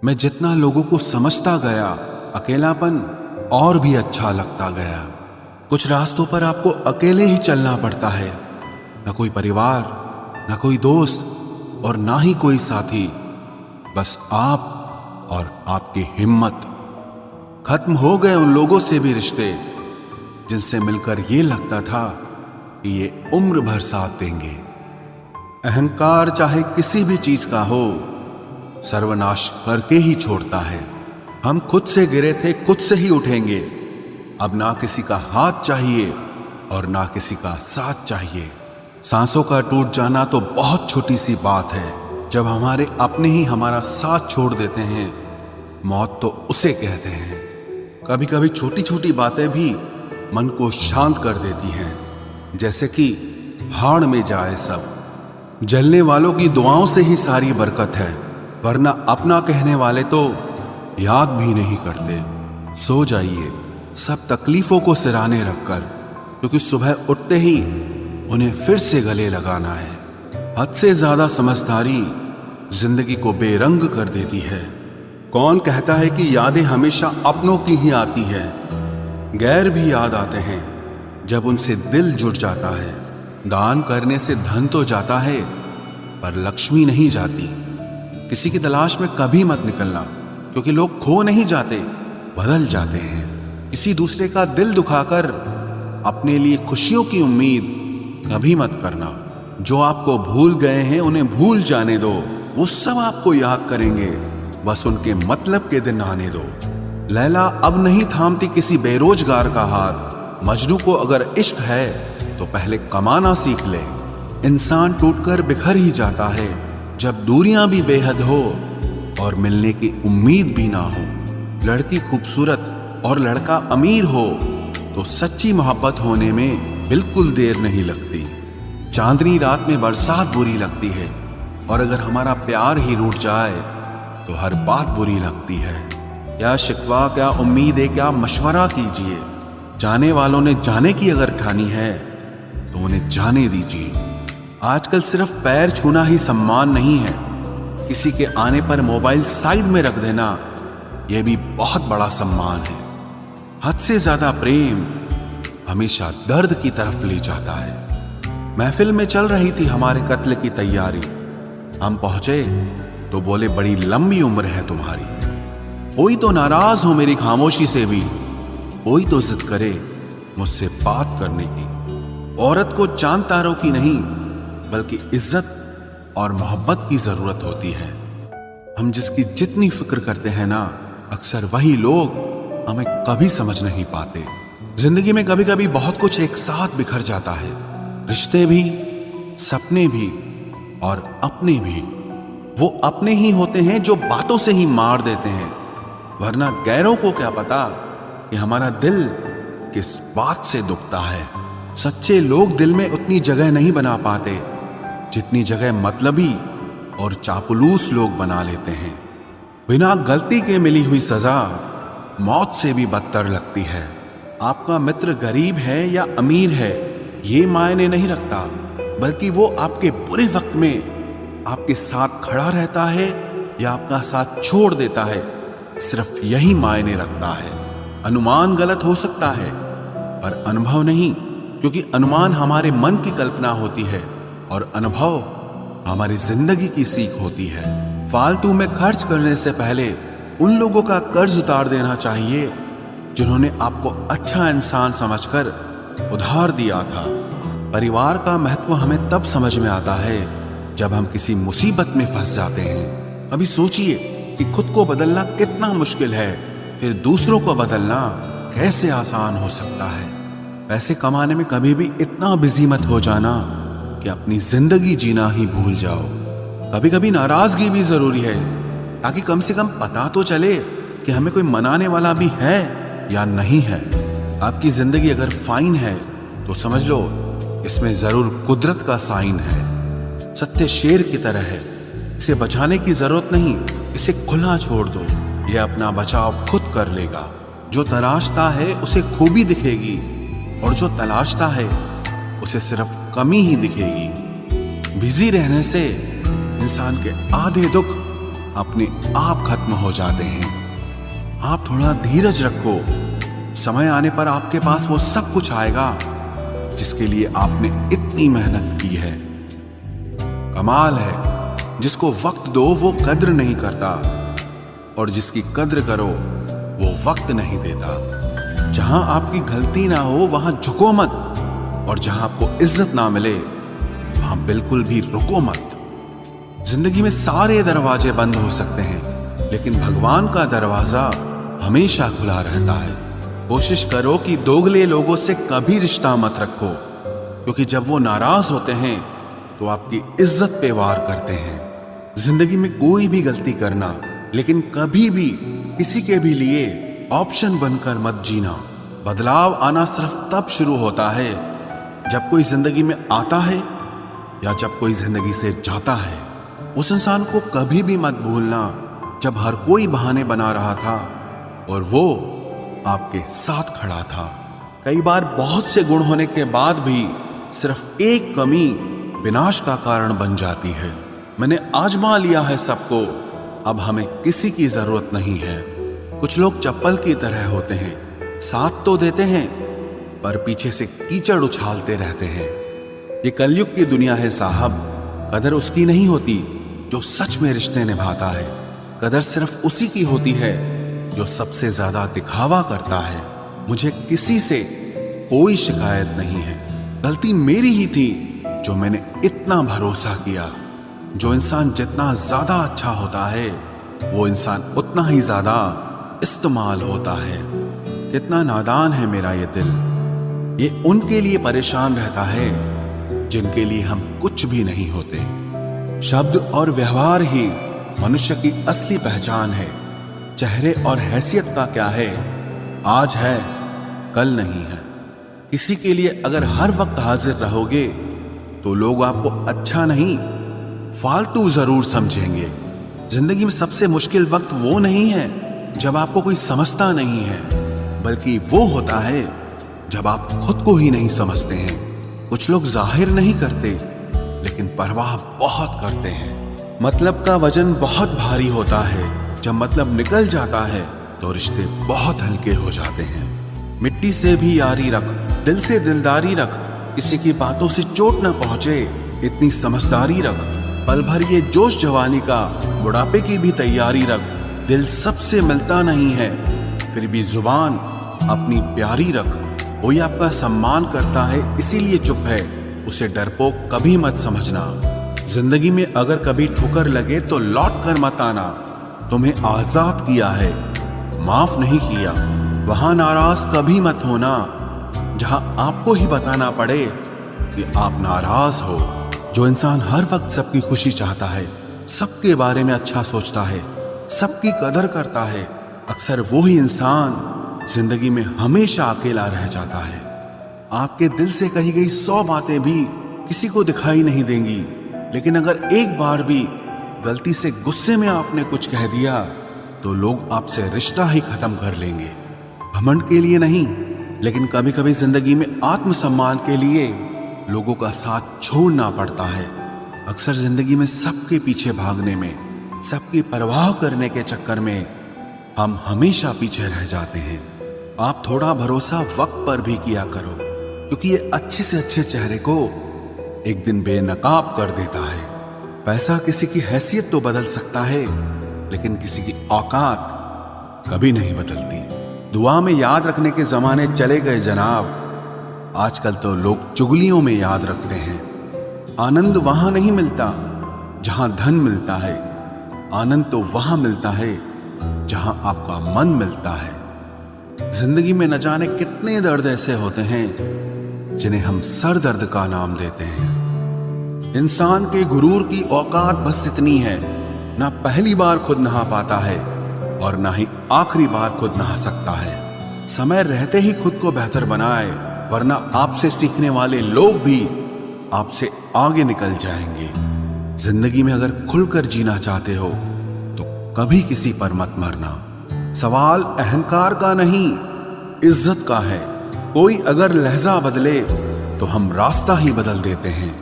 मैं जितना लोगों को समझता गया, अकेलापन और भी अच्छा लगता गया। कुछ रास्तों पर आपको अकेले ही चलना पड़ता है, न कोई परिवार, न कोई दोस्त और ना ही कोई साथी, बस आप और आपकी हिम्मत। खत्म हो गए उन लोगों से भी रिश्ते जिनसे मिलकर ये लगता था कि ये उम्र भर साथ देंगे। अहंकार चाहे किसी भी चीज का हो, सर्वनाश करके ही छोड़ता है। हम खुद से गिरे थे, खुद से ही उठेंगे। अब ना किसी का हाथ चाहिए और ना किसी का साथ चाहिए। सांसों का टूट जाना तो बहुत छोटी सी बात है। जब हमारे अपने ही हमारा साथ छोड़ देते हैं, मौत तो उसे कहते हैं। कभी कभी छोटी छोटी बातें भी मन को शांत कर देती हैं, जैसे कि भाड़ में जाए सब। जलने वालों की दुआओं से ही सारी बरकत है, वरना अपना कहने वाले तो याद भी नहीं करते। सो जाइए सब तकलीफों को सिराने रखकर, क्योंकि सुबह उठते ही उन्हें फिर से गले लगाना है। हद से ज्यादा समझदारी जिंदगी को बेरंग कर देती है। कौन कहता है कि यादें हमेशा अपनों की ही आती है? गैर भी याद आते हैं जब उनसे दिल जुड़ जाता है। दान करने से धन तो जाता है, पर लक्ष्मी नहीं जाती। किसी की तलाश में कभी मत निकलना, क्योंकि लोग खो नहीं जाते, बदल जाते हैं। किसी दूसरे का दिल दुखाकर अपने लिए खुशियों की उम्मीद कभी मत करना। जो आपको भूल गए हैं उन्हें भूल जाने दो, वो सब आपको याद करेंगे, बस उनके मतलब के दिन आने दो। लैला अब नहीं थामती किसी बेरोजगार का हाथ। मजनू को अगर इश्क है तो पहले कमाना सीख ले। इंसान टूटकर बिखर ही जाता है जब दूरियां भी बेहद हो और मिलने की उम्मीद भी ना हो। लड़की खूबसूरत और लड़का अमीर हो तो सच्ची मोहब्बत होने में बिल्कुल देर नहीं लगती। चांदनी रात में बरसात बुरी लगती है, और अगर हमारा प्यार ही रूठ जाए तो हर बात बुरी लगती है। क्या शिकवा, क्या उम्मीद है, क्या मशवरा कीजिए। जाने वालों ने जाने की अगर ठानी है तो उन्हें जाने दीजिए। आजकल सिर्फ पैर छूना ही सम्मान नहीं है, किसी के आने पर मोबाइल साइड में रख देना यह भी बहुत बड़ा सम्मान है। हद से ज्यादा प्रेम हमेशा दर्द की तरफ ले जाता है। महफिल में चल रही थी हमारे कत्ल की तैयारी। हम पहुंचे तो बोले, बड़ी लंबी उम्र है तुम्हारी। कोई तो नाराज हो मेरी खामोशी से भी, कोई तो जिद करे मुझसे बात करने की। औरत को चांद तारों की नहीं, बल्कि इज्जत और मोहब्बत की जरूरत होती है। हम जिसकी जितनी फिक्र करते हैं ना, अक्सर वही लोग हमें कभी समझ नहीं पाते। जिंदगी में कभी कभी बहुत कुछ एक साथ बिखर जाता है, रिश्ते भी, सपने भी और अपने भी। वो अपने ही होते हैं जो बातों से ही मार देते हैं, वरना गैरों को क्या पता कि हमारा दिल किस बात से दुखता है। सच्चे लोग दिल में उतनी जगह नहीं बना पाते जितनी जगह मतलबी और चापलूस लोग बना लेते हैं। बिना गलती के मिली हुई सजा मौत से भी बदतर लगती है। आपका मित्र गरीब है या अमीर है ये मायने नहीं रखता, बल्कि वो आपके बुरे वक्त में आपके साथ खड़ा रहता है या आपका साथ छोड़ देता है, सिर्फ यही मायने रखता है। अनुमान गलत हो सकता है पर अनुभव नहीं, क्योंकि अनुमान हमारे मन की कल्पना होती है और अनुभव हमारी जिंदगी की सीख होती है। फालतू में खर्च करने से पहले उन लोगों का कर्ज उतार देना चाहिए जिन्होंने आपको अच्छा इंसान समझकर उधार दिया था। परिवार का महत्व हमें तब समझ में आता है जब हम किसी मुसीबत में फंस जाते हैं। अभी सोचिए कि खुद को बदलना कितना मुश्किल है, फिर दूसरों को बदलना कैसे आसान हो सकता है। पैसे कमाने में कभी भी इतना बिजी मत हो जाना कि अपनी जिंदगी जीना ही भूल जाओ। कभी कभी नाराजगी भी जरूरी है, ताकि कम से कम पता तो चले कि हमें कोई मनाने वाला भी है या नहीं है। आपकी जिंदगी अगर फाइन है तो समझ लो इसमें जरूर कुदरत का साइन है। सत्य शेर की तरह है, इसे बचाने की जरूरत नहीं, इसे खुला छोड़ दो, यह अपना बचाव खुद कर लेगा। जो तलाशता है उसे खूबी दिखेगी, और जो तलाशता है उसे सिर्फ कमी ही दिखेगी। बिजी रहने से इंसान के आधे दुख अपने आप खत्म हो जाते हैं। आप थोड़ा धीरज रखो, समय आने पर आपके पास वो सब कुछ आएगा जिसके लिए आपने इतनी मेहनत की है। कमाल है, जिसको वक्त दो वो कद्र नहीं करता, और जिसकी कद्र करो वो वक्त नहीं देता। जहां आपकी गलती ना हो वहां झुको मत, और जहां आपको इज्जत ना मिले वहां बिल्कुल भी रुको मत। जिंदगी में सारे दरवाजे बंद हो सकते हैं, लेकिन भगवान का दरवाजा हमेशा खुला रहता है। कोशिश करो कि दोगले लोगों से कभी रिश्ता मत रखो, क्योंकि जब वो नाराज होते हैं तो आपकी इज्जत पे वार करते हैं। जिंदगी में कोई भी गलती करना, लेकिन कभी भी किसी के भी लिए ऑप्शन बनकर मत जीना। बदलाव आना सिर्फ तब शुरू होता है जब कोई जिंदगी में आता है या जब कोई जिंदगी से जाता है। उस इंसान को कभी भी मत भूलना जब हर कोई बहाने बना रहा था और वो आपके साथ खड़ा था। कई बार बहुत से गुण होने के बाद भी सिर्फ एक कमी विनाश का कारण बन जाती है। मैंने आजमा लिया है सबको, अब हमें किसी की जरूरत नहीं है। कुछ लोग चप्पल की तरह होते हैं, साथ तो देते हैं पर पीछे से कीचड़ उछालते रहते हैं। ये कलयुग की दुनिया है साहब। कदर उसकी नहीं होती जो सच में रिश्ते निभाता है। कदर सिर्फ उसी की होती है जो सबसे ज्यादा दिखावा करता है। मुझे किसी से कोई शिकायत नहीं है। गलती मेरी ही थी जो मैंने इतना भरोसा किया। जो इंसान जितना ज्यादा अच्छा होता है वो इंसान उतना ही ज्यादा इस्तेमाल होता है। कितना नादान है मेरा ये दिल। ये उनके लिए परेशान रहता है जिनके लिए हम कुछ भी नहीं होते। शब्द और व्यवहार ही मनुष्य की असली पहचान है। चेहरे और हैसियत का क्या है, आज है कल नहीं है। किसी के लिए अगर हर वक्त हाजिर रहोगे तो लोग आपको अच्छा नहीं फालतू जरूर समझेंगे। जिंदगी में सबसे मुश्किल वक्त वो नहीं है जब आपको कोई समझता नहीं है, बल्कि वो होता है जब आप खुद को ही नहीं समझते हैं। कुछ लोग जाहिर नहीं करते लेकिन परवाह बहुत करते हैं। मतलब का वजन बहुत भारी होता है, जब मतलब निकल जाता है तो रिश्ते बहुत हल्के हो जाते हैं। मिट्टी से भी यारी रख, दिल से दिलदारी रख, किसी की बातों से चोट न पहुंचे इतनी समझदारी रख। पल भर ये जोश जवानी का, बुढ़ापे की भी तैयारी रख। दिल सबसे मिलता नहीं है फिर भी जुबान अपनी प्यारी रख। कोई आपका सम्मान करता है इसीलिए चुप है, उसे डरपोक कभी मत समझना। जिंदगी में अगर कभी ठुकर लगे तो लौट कर मत आना। तुम्हें आजाद किया है, माफ नहीं किया। वहां नाराज कभी मत होना जहां आपको ही बताना पड़े कि आप नाराज हो। जो इंसान हर वक्त सबकी खुशी चाहता है, सबके बारे में अच्छा सोचता है, सबकी कदर करता है, अक्सर वो ही इंसान जिंदगी में हमेशा अकेला रह जाता है। आपके दिल से कही गई 100 बातें भी किसी को दिखाई नहीं देंगी, लेकिन अगर एक बार भी गलती से गुस्से में आपने कुछ कह दिया तो लोग आपसे रिश्ता ही खत्म कर लेंगे। घमंड के लिए नहीं, लेकिन कभी कभी जिंदगी में आत्मसम्मान के लिए लोगों का साथ छोड़ना पड़ता है। अक्सर जिंदगी में सबके पीछे भागने में, सबकी परवाह करने के चक्कर में हम हमेशा पीछे रह जाते हैं। आप थोड़ा भरोसा वक्त पर भी किया करो, क्योंकि ये अच्छे से अच्छे चेहरे को एक दिन बेनकाब कर देता है। पैसा किसी की हैसियत तो बदल सकता है, लेकिन किसी की औकात कभी नहीं बदलती। दुआ में याद रखने के जमाने चले गए जनाब, आजकल तो लोग चुगलियों में याद रखते हैं। आनंद वहां नहीं मिलता जहां धन मिलता है, आनंद तो वहां मिलता है जहां आपका मन मिलता है। जिंदगी में न जाने कितने दर्द ऐसे होते हैं जिन्हें हम सर दर्द का नाम देते हैं। इंसान के गुरूर की औकात बस इतनी है, ना पहली बार खुद नहा पाता है और ना ही आखिरी बार खुद नहा सकता है। समय रहते ही खुद को बेहतर बनाए, वरना आपसे सीखने वाले लोग भी आपसे आगे निकल जाएंगे। जिंदगी में अगर खुलकर जीना चाहते हो तो कभी किसी पर मत मरना। सवाल अहंकार का नहीं, इज्जत का है। कोई अगर लहजा बदले तो हम रास्ता ही बदल देते हैं।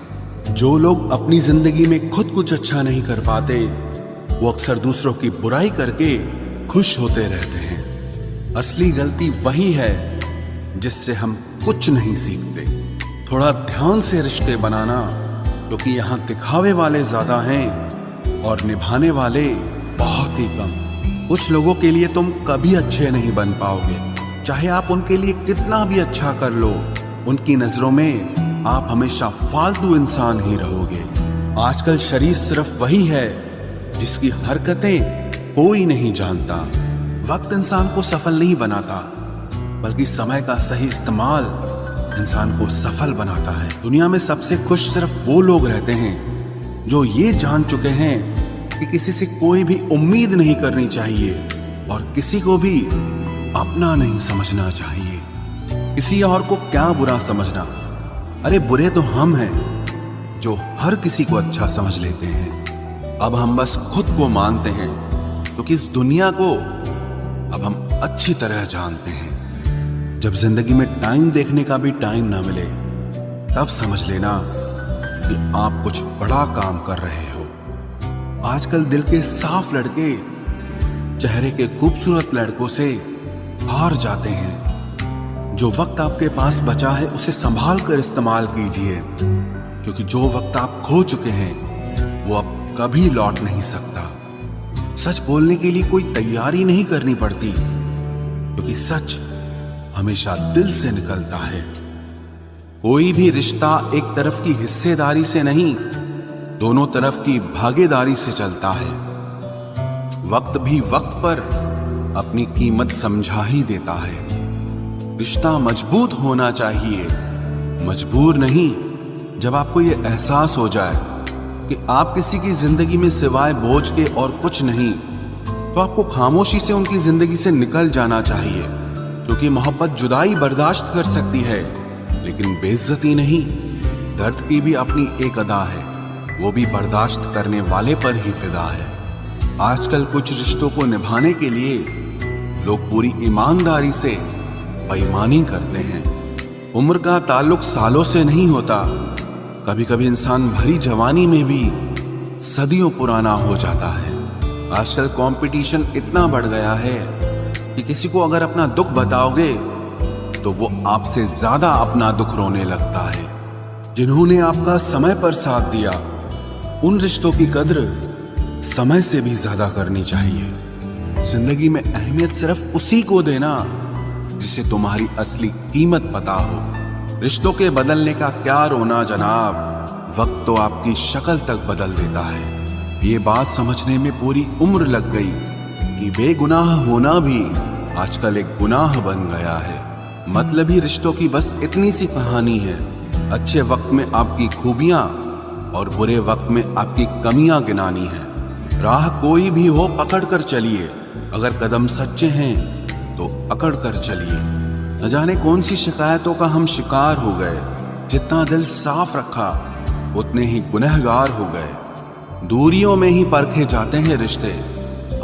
जो लोग अपनी जिंदगी में खुद कुछ अच्छा नहीं कर पाते वो अक्सर दूसरों की बुराई करके खुश होते रहते हैं। असली गलती वही है जिससे हम कुछ नहीं सीखते। थोड़ा ध्यान से रिश्ते बनाना, क्योंकि यहाँ दिखावे वाले ज्यादा हैं और निभाने वाले बहुत ही कम। कुछ लोगों के लिए तुम कभी अच्छे नहीं बन पाओगे, चाहे आप उनके लिए कितना भी अच्छा कर लो। उनकी नजरों में आप हमेशा फालतू इंसान ही रहोगे। आजकल शरीर सिर्फ वही है जिसकी हरकतें कोई नहीं जानता। वक्त इंसान को सफल नहीं बनाता, बल्कि समय का सही इस्तेमाल इंसान को सफल बनाता है। दुनिया में सबसे खुश सिर्फ वो लोग रहते हैं जो ये जान चुके हैं कि किसी से कोई भी उम्मीद नहीं करनी चाहिए और किसी को भी अपना नहीं समझना चाहिए। किसी और को क्या बुरा समझना, अरे बुरे तो हम हैं जो हर किसी को अच्छा समझ लेते हैं। अब हम बस खुद को मानते हैं, क्योंकि इस दुनिया को अब हम अच्छी तरह जानते हैं। जब जिंदगी में टाइम देखने का भी टाइम ना मिले, तब समझ लेना कि आप कुछ बड़ा काम कर रहे हो। आजकल दिल के साफ लड़के चेहरे के खूबसूरत लड़कों से हार जाते हैं। जो वक्त आपके पास बचा है उसे संभाल कर इस्तेमाल कीजिए, क्योंकि जो वक्त आप खो चुके हैं वो अब कभी लौट नहीं सकता। सच बोलने के लिए कोई तैयारी नहीं करनी पड़ती, क्योंकि सच हमेशा दिल से निकलता है। कोई भी रिश्ता एक तरफ की हिस्सेदारी से नहीं, दोनों तरफ की भागीदारी से चलता है। वक्त भी वक्त पर अपनी कीमत समझा ही देता है। रिश्ता मजबूत होना चाहिए, मजबूर नहीं। जब आपको ये एहसास हो जाए कि आप किसी की जिंदगी में सिवाय बोझ के और कुछ नहीं, तो आपको खामोशी से उनकी जिंदगी से निकल जाना चाहिए, क्योंकि मोहब्बत जुदाई बर्दाश्त कर सकती है, लेकिन बेइज्जती नहीं। दर्द की भी अपनी एक अदा है, वो भी बर्दाश्त करने वाले पर ही फिदा है। आजकल कुछ रिश्तों को निभाने के लिए लोग पूरी ईमानदारी से बेईमानी करते हैं। उम्र का ताल्लुक सालों से नहीं होता। कभी कभी इंसान भरी जवानी में भी सदियों पुराना हो जाता है। आजकल कंपटीशन इतना बढ़ गया है कि किसी को अगर अपना दुख बताओगे तो वो आपसे ज्यादा अपना दुख रोने लगता है। जिन्होंने आपका समय पर साथ दिया, उन रिश्तों की कद्र समय से भी ज्यादा करनी चाहिए। जिंदगी में अहमियत सिर्फ उसी को देना जिसे तुम्हारी असली कीमत पता हो। रिश्तों के बदलने का क्या रोना जनाब, वक्त तो आपकी शक्ल तक बदल देता है। ये बात समझने में पूरी उम्र लग गई कि बेगुनाह होना भी आजकल एक गुनाह बन गया है। मतलबी रिश्तों की बस इतनी सी कहानी है। अच्छे वक्त में आपकी खूबियां और बुरे वक्त में आपकी कमियां गिनानी है। राह कोई भी हो पकड़ कर चलिए, अगर कदम सच्चे हैं तो अकड़ कर चलिए। न जाने कौन सी शिकायतों का हम शिकार हो गए। जितना दिल साफ रखा उतने ही गुनहगार हो गए। दूरियों में ही परखे जाते हैं रिश्ते,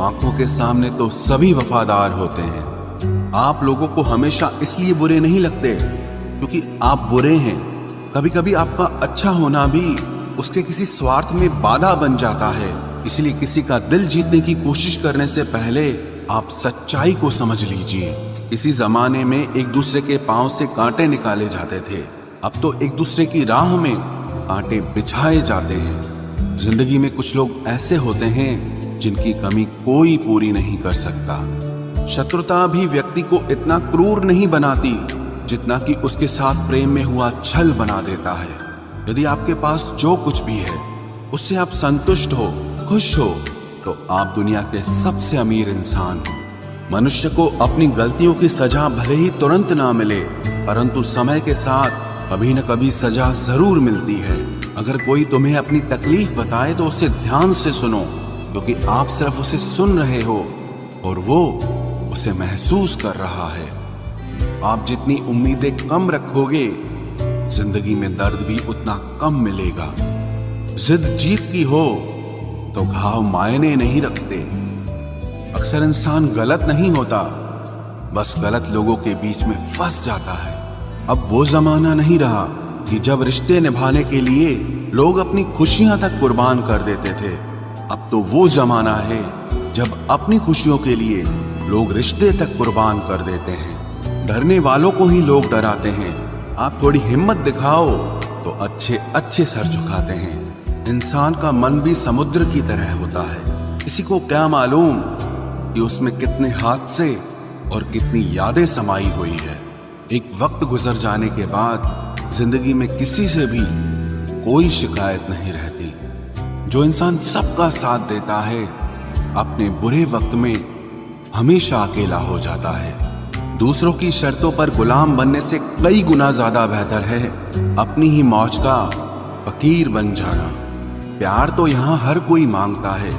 आंखों के सामने तो सभी वफादार होते हैं। आप लोगों को हमेशा इसलिए बुरे नहीं लगते क्योंकि आप बुरे हैं। कभी कभी आपका अच्छा होना भी उसके किसी स्वार्थ में बाधा बन जाता है। इसलिए किसी का दिल जीतने की कोशिश करने से पहले आप सच्चाई को समझ लीजिए। इसी जमाने में एक दूसरे के पांव से कांटे निकाले जाते थे, अब तो एक दूसरे की राह में कांटे बिछाए जाते हैं। जिंदगी में कुछ लोग ऐसे होते हैं जिनकी कमी कोई पूरी नहीं कर सकता। शत्रुता भी व्यक्ति को इतना क्रूर नहीं बनाती जितना कि उसके साथ प्रेम में हुआ छल बना देता है। यदि आपके पास जो कुछ भी है उससे आप संतुष्ट हो, खुश हो, तो आप दुनिया के सबसे अमीर इंसान हो। मनुष्य को अपनी गलतियों की सजा भले ही तुरंत ना मिले, परंतु समय के साथ कभी न कभी सजा जरूर मिलती है। अगर कोई तुम्हें अपनी तकलीफ बताए तो उसे ध्यान से सुनो, क्योंकि आप सिर्फ उसे सुन रहे हो और वो उसे महसूस कर रहा है। आप जितनी उम्मीदें कम रखोगे, जिंदगी में दर्द भी उतना कम मिलेगा। जिद जीत की हो तो घाव मायने नहीं रखते। अक्सर इंसान गलत नहीं होता, बस गलत लोगों के बीच में फंस जाता है। अब वो जमाना नहीं रहा कि जब रिश्ते निभाने के लिए लोग अपनी खुशियां तक कुर्बान कर देते थे। अब तो वो जमाना है जब अपनी खुशियों के लिए लोग रिश्ते तक कुर्बान कर देते हैं। डरने वालों को ही लोग डराते हैं। आप थोड़ी हिम्मत दिखाओ तो अच्छे अच्छे सर झुकाते हैं। इंसान का मन भी समुद्र की तरह होता है। किसी को क्या मालूम कि उसमें कितने हादसे और कितनी यादें समाई हुई है। एक वक्त गुजर जाने के बाद जिंदगी में किसी से भी कोई शिकायत नहीं रहती। जो इंसान सबका साथ देता है अपने बुरे वक्त में हमेशा अकेला हो जाता है। दूसरों की शर्तों पर गुलाम बनने से कई गुना ज्यादा बेहतर है अपनी ही मौज का फकीर बन जाना। प्यार तो यहाँ हर कोई मांगता है।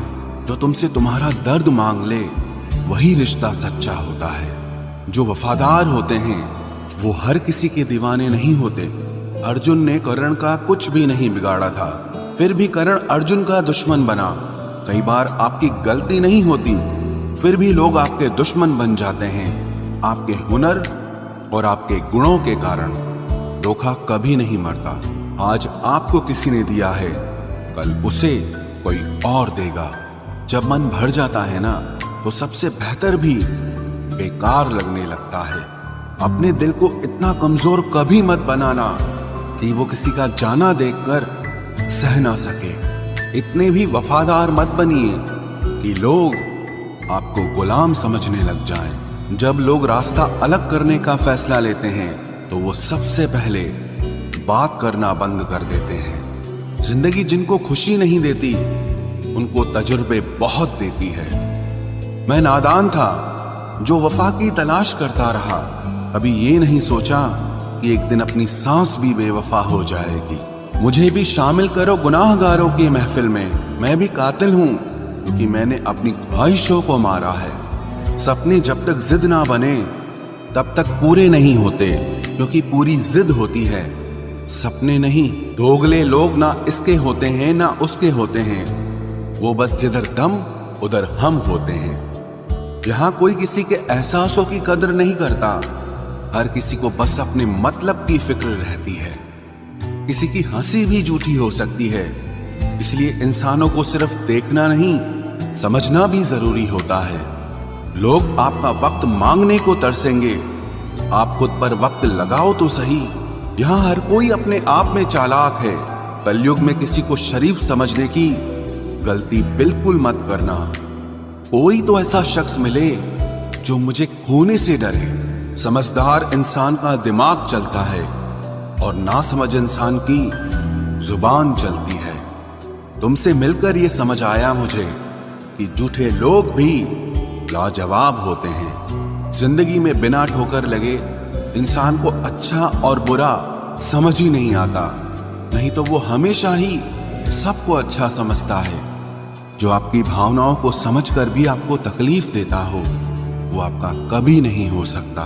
जो तुमसे तुम्हारा दर्द मांग ले वही रिश्ता सच्चा होता है। जो वफादार होते हैं वो हर किसी के दीवाने नहीं होते। अर्जुन ने कर्ण का कुछ भी नहीं बिगाड़ा था, फिर भी कर्ण अर्जुन का दुश्मन बना। कई बार आपकी गलती नहीं होती, फिर भी लोग आपके दुश्मन बन जाते हैं। आपके हुनर और आपके गुणों के कारण। धोखा कभी नहीं मरता। आज आपको किसी ने दिया है, कल उसे कोई और देगा। जब मन भर जाता है ना, तो सबसे बेहतर भी बेकार लगने लगता है। अपने दिल को इतना कमजोर कभी मत बनाना कि वो किसी का जाना देखकर सह ना सके। इतने भी वफादार मत बनिए कि लोग आपको गुलाम समझने लग जाएं। जब लोग रास्ता अलग करने का फैसला लेते हैं तो वो सबसे पहले बात करना बंद कर देते हैं। जिंदगी जिनको खुशी नहीं देती उनको तजुर्बे बहुत देती है। मैं नादान था जो वफा की तलाश करता रहा। कभी ये नहीं सोचा कि एक दिन अपनी सांस भी बेवफा हो जाएगी। मुझे भी शामिल करो गुनाहगारों की महफिल में। मैं भी कातिल हूँ क्योंकि मैंने अपनी ख्वाहिशों को मारा है। सपने जब तक जिद ना बने तब तक पूरे नहीं होते, क्योंकि पूरी जिद होती है, सपने नहीं। दोगले लोग ना इसके होते हैं ना उसके होते हैं। वो बस जिधर दम उधर हम होते हैं। यहाँ कोई किसी के एहसासों की कदर नहीं करता। हर किसी को बस अपने मतलब की फिक्र रहती है। किसी की हंसी भी झूठी हो सकती है। इसलिए इंसानों को सिर्फ देखना नहीं, समझना भी जरूरी होता है। लोग आपका वक्त मांगने को तरसेंगे, आप खुद पर वक्त लगाओ तो सही। यहाँ हर कोई अपने आप में चालाक है। कलयुग में किसी को शरीफ समझने की गलती बिल्कुल मत करना। कोई तो ऐसा शख्स मिले जो मुझे खोने से डरे। समझदार इंसान का दिमाग चलता है और नासमझ इंसान की जुबान चलती है। तुमसे मिलकर ये समझ आया मुझे कि झूठे लोग भी लाजवाब होते हैं। जिंदगी में बिना ठोकर लगे इंसान को अच्छा और बुरा समझ ही नहीं आता। नहीं तो वो हमेशा ही सबको अच्छा समझता है। जो आपकी भावनाओं को समझकर भी आपको तकलीफ देता हो वो आपका कभी नहीं हो सकता।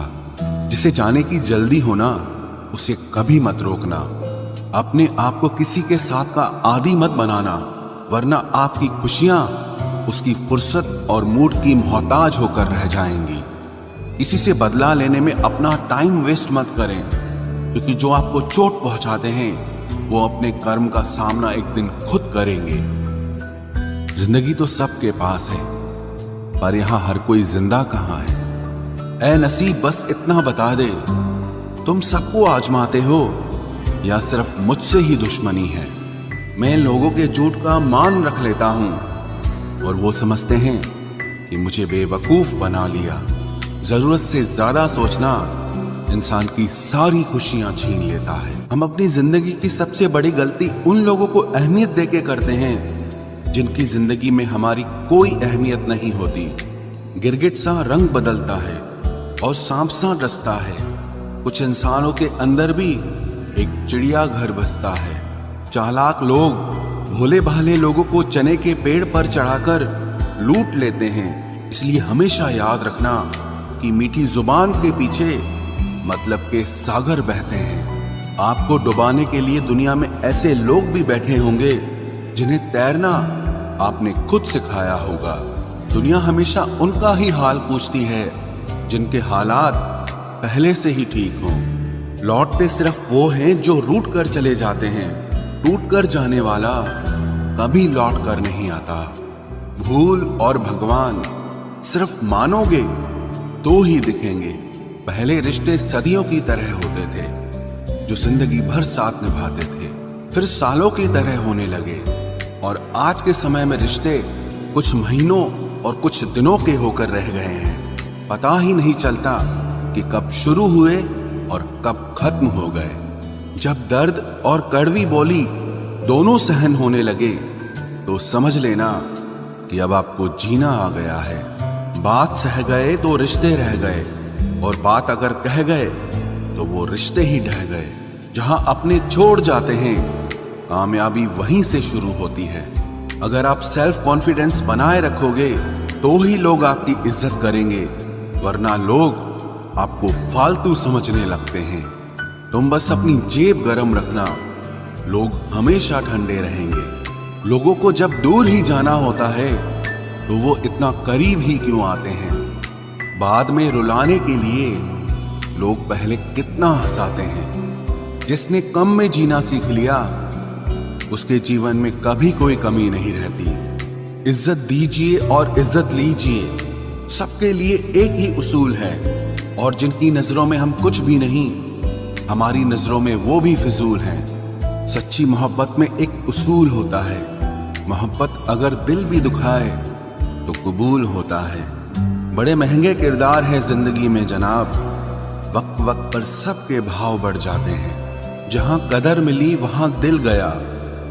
जिसे जाने की जल्दी होना उसे कभी मत रोकना। अपने आप को किसी के साथ का आदी मत बनाना, वरना आपकी खुशियां उसकी फुर्सत और मूड की मोहताज होकर रह जाएंगी। किसी से बदला लेने में अपना टाइम वेस्ट मत करें, क्योंकि जो आपको चोट पहुंचाते हैं वो अपने कर्म का सामना एक दिन खुद करेंगे। जिंदगी तो सबके पास है, पर यहां हर कोई जिंदा कहां है। ऐ नसीब बस इतना बता दे, तुम सबको आजमाते हो या सिर्फ मुझसे ही दुश्मनी है। मैं लोगों के झूठ का मान रख लेता हूं और वो समझते हैं कि मुझे बेवकूफ बना लिया। जरूरत से ज्यादा सोचना इंसान की सारी खुशियां छीन लेता है। हम अपनी जिंदगी की सबसे बड़ी गलती उन लोगों को अहमियत देके करते हैं जिनकी जिंदगी में हमारी कोई अहमियत नहीं होती। गिरगिट सा रंग बदलता है और सांप सा डसता है। कुछ इंसानों के अंदर भी एक चिड़िया घर बसता है। चालाक लोग भोले भाले लोगों को चने के पेड़ पर चढ़ाकर लूट लेते हैं। इसलिए हमेशा याद रखना कि मीठी जुबान के पीछे मतलब के सागर बहते हैं। आपको डुबाने के लिए दुनिया में ऐसे लोग भी बैठे होंगे जिन्हें तैरना आपने खुद सिखाया होगा। दुनिया हमेशा उनका ही हाल पूछती है जिनके हालात पहले से ही ठीक हों। लौटते सिर्फ वो हैं जो रूठ कर चले जाते हैं। टूट कर जाने वाला कभी लौट कर नहीं आता। भूल और भगवान सिर्फ मानोगे तो ही दिखेंगे। पहले रिश्ते सदियों की तरह होते थे, जो जिंदगी भर साथ निभाते थे, फिर सालों की तरह होने लगे। और आज के समय में रिश्ते कुछ महीनों और कुछ दिनों के होकर रह गए हैं। पता ही नहीं चलता कि कब शुरू हुए और कब खत्म हो गए। जब दर्द और कड़वी बोली दोनों सहन होने लगे तो समझ लेना कि अब आपको जीना आ गया है। बात सह गए तो रिश्ते रह गए, और बात अगर कह गए तो वो रिश्ते ही ढह गए। जहां अपने छोड़ जाते हैं, कामयाबी वहीं से शुरू होती है। अगर आप सेल्फ कॉन्फिडेंस बनाए रखोगे तो ही लोग आपकी इज्जत करेंगे, वरना लोग आपको फालतू समझने लगते हैं। तुम बस अपनी जेब गरम रखना, लोग हमेशा ठंडे रहेंगे। लोगों को जब दूर ही जाना होता है तो वो इतना करीब ही क्यों आते हैं। बाद में रुलाने के लिए लोग पहले कितना हंसाते हैं। जिसने कम में जीना सीख लिया उसके जीवन में कभी कोई कमी नहीं रहती। इज्जत दीजिए और इज्जत लीजिए, सबके लिए एक ही उसूल है। और जिनकी नजरों में हम कुछ भी नहीं, हमारी नजरों में वो भी फिजूल हैं। सच्ची मोहब्बत में एक उसूल होता है, मोहब्बत अगर दिल भी दुखाए तो कबूल होता है। बड़े महंगे किरदार है जिंदगी में जनाब, वक्त वक्त पर सबके भाव बढ़ जाते हैं। जहां कदर मिली वहां दिल गया,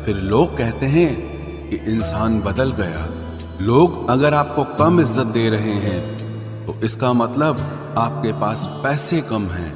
फिर लोग कहते हैं कि इंसान बदल गया। लोग अगर आपको कम इज्जत दे रहे हैं तो इसका मतलब आपके पास पैसे कम हैं।